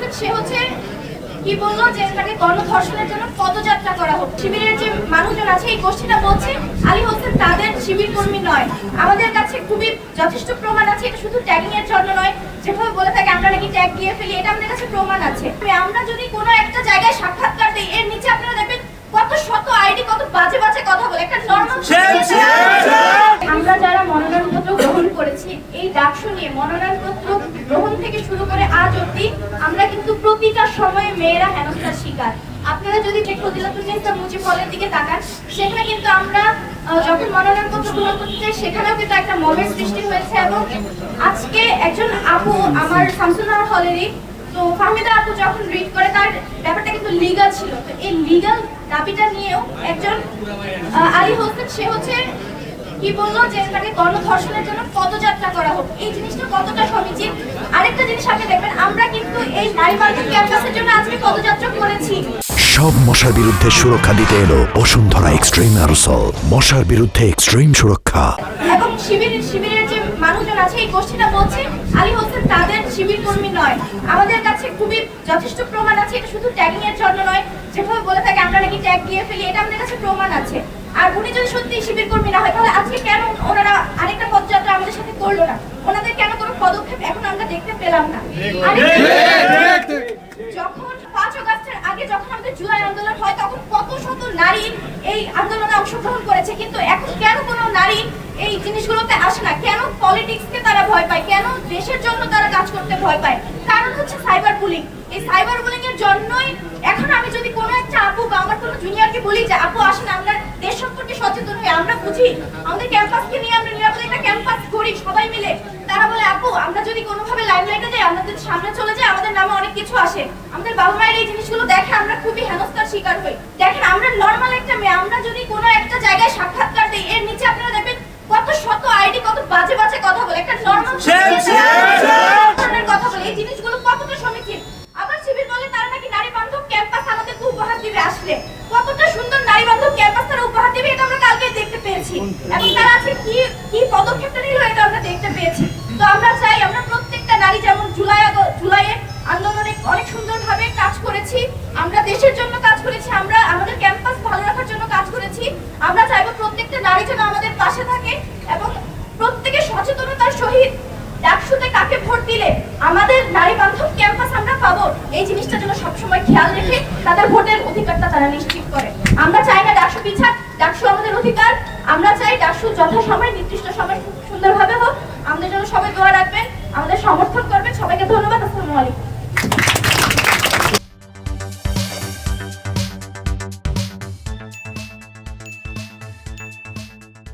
হোসেন সে হচ্ছে কি বললো যে তাকে গণধর্ষণের জন্য পদযাত্রা করা হোক। শিবিরের যে মানুষজন আছে এই গোষ্ঠীটা বলছে আলী হোসেন তাদের শিবির কর্মী নয়। আমাদের কাছে খুবই যথেষ্ট প্রমাণ আছে, এটা শুধু ট্যাগিং এর জন্য নয়, যেভাবে বলে থাকে আমরা নাকি ট্যাগ দিয়ে ফেলি, এটা আমাদের কাছে প্রমাণ আছে। আমরা যদি কোনো একটা জায়গায় সাক্ষাৎকার দিই এর নিচে আপনারা দেখবেন কত শত আইডি কত বাজে বাজে কথা বলে। একটা নরমাল আমরা যারা মনোনয়নপত্র গ্রহণ করেছি এই ডাকসু নিয়ে মনোনয়নপত্র গ্রহণ থেকে শুরু করে আজ অবধি আমরা কিন্তু প্রতিটা সময়ে মেয়েরা হেনস্থার শিকার। আপনারা যদি ফজিলাতুন্নেসা মুজিব হলের দিকে তাকান, সেখানে কিন্তু আমরা যখন মনোনয়নপত্র গ্রহণ করতে চাই সেখানেও কিন্তু একটা মবের সৃষ্টি হয়েছে। এবং আজকে একজন আপু আমার শামসুন্নাহার হলেরই, তো ফাহমিদা আপু যখন রিড করে তার ব্যাপারটা কিন্তু লিগাল ছিল। তো এই লিগাল দাবিটা নিয়েও একজন আলী হোসেন সে হচ্ছে কি বললো যে তাকে গণধর্ষণের জন্য পদযাত্রা করা হোক। এই জিনিসটা কতটা সমীচীন। আরেকটা জিনিস আপনি দেখবেন আমরা কিন্তু এই নারী বান্ধব ক্যাম্পাসের জন্য আজকে পদযাত্রা করেছি। সব মশার বিরুদ্ধে সুরক্ষা দিতে এলো বসুন্ধরা এক্সট্রিম অ্যারোসল, মশার বিরুদ্ধে এক্সট্রিম সুরক্ষা। এবং শিবিরের যে মানুষজন আছে এই গোষ্ঠীটা বলছে আলী হোসেন তাদের শিবির কর্মী নয়। আমাদের কাছে খুবই যথেষ্ট প্রমাণ আছে, এটা শুধু ট্যাগিং এর জন্য নয়, যেভাবে বলে থাকে আমরা নাকি ট্যাগ দিয়ে ফেলি, এটা আমাদের কাছে প্রমাণ আছে। আর উনি যদি সত্যি শিবির কর্মী না হয় তাহলে আজকে কেন ওনারা আরেকটা পদযাত্রা আমাদের সাথে করলো না? ওনাদের কেন কোনো পদক্ষেপ এখন আমরা দেখতে পেলাম না? যখন 5 আগস্টের আগে যখন আমাদের জুলাই আন্দোলন হয় তখন কত শত নারী এই আন্দোলনে অংশগ্রহণ করেছে, কিন্তু এখন কেন কোনো নারী এই জিনিসগুলোতে আসে না? কেন পলিটিক্সকে তারা ভয় পায়? কেন দেশের জন্য তারা কাজ করতে ভয় পায়? কারণ হচ্ছে সাইবার বুলিং। এই সাইবার বুলিং এর জন্যই এখন আমি যদি কোনো একটা আপু বা আমার কোনো জুনিয়রকে বলি যে আপু আসেন আমরা দেশ সম্পর্কে সচেতন হই, আমরা বুঝি আমাদের ক্যাম্পাসকে নিয়ে আমরা নিরাপদ একটা ক্যাম্পাস করি সবাই মিলে, তারা বলে আপু আমরা যদি কোনোভাবে লাইমলাইটে যাই, আমাদের সামনে চলে যায়, আমাদের নামে অনেক কিছু আসে, আমাদের বাবা মায়ের এই জিনিসগুলো দেখে আমরা খুবই হেনস্থার শিকার হই। দেখেন আমরা নর্মাল একটা মেয়ে, আমরা যদি কোনো একটা জায়গায় সাক্ষাৎকার দিই এর নিচে আপনারা দেখবেন কত শত আইডি কত বাজে বাজে কথা বলে। একটা নর্মাল কথা বলে, এই জিনিসগুলো কতটা সমীচীন। আবার শিবির বলে তারা নাকি নারী বান্ধব ক্যাম্পাস আমাদেরকে উপহার দিবে, আসলে কতটা সুন্দর নারী বান্ধব ক্যাম্পাস তারা উপহার দিবে এটা আমরা কালকে দেখতে পেয়েছি। এবং তারা আজকে কি পদক্ষেপটা নিল এটা আমরা দেখতে পেয়েছি। তো আমরা চাই আমরা প্রত্যেকটা নারী যেমন জুলাইয়ে আন্দোলনে অনেক সুন্দরভাবে কাজ করেছি, আমরা দেশের জন্য কাজ করেছি, আমরা আমাদের ক্যাম্পাস ভালো রাখার জন্য কাজ করেছি, আমরা চাইবো প্রত্যেকটা নারী যেন আমাদের পাশে থাকে এবং প্রত্যেকের সচেতনতার সহিত ডাকসুতে কাকে ভোট দিলে আমাদের নারী বান্ধব ক্যাম্পাস আমরা পাবো এই জিনিসটা যেন সবসময় খেয়াল রেখে তাদের ভোটের অধিকারটা তারা নিশ্চিত করে। আমরা চাই না ডাকসু পিছাক, ডাকসু আমাদের অধিকার। আমরা চাই ডাকসু যথাসময় নির্দিষ্ট সময় সুন্দরভাবে হোক। আমাদের জন্য সবাই দোয়া রাখবেন, আমাদের সমর্থন করবেন। সবাইকে ধন্যবাদ। আসসালামু আলাইকুম।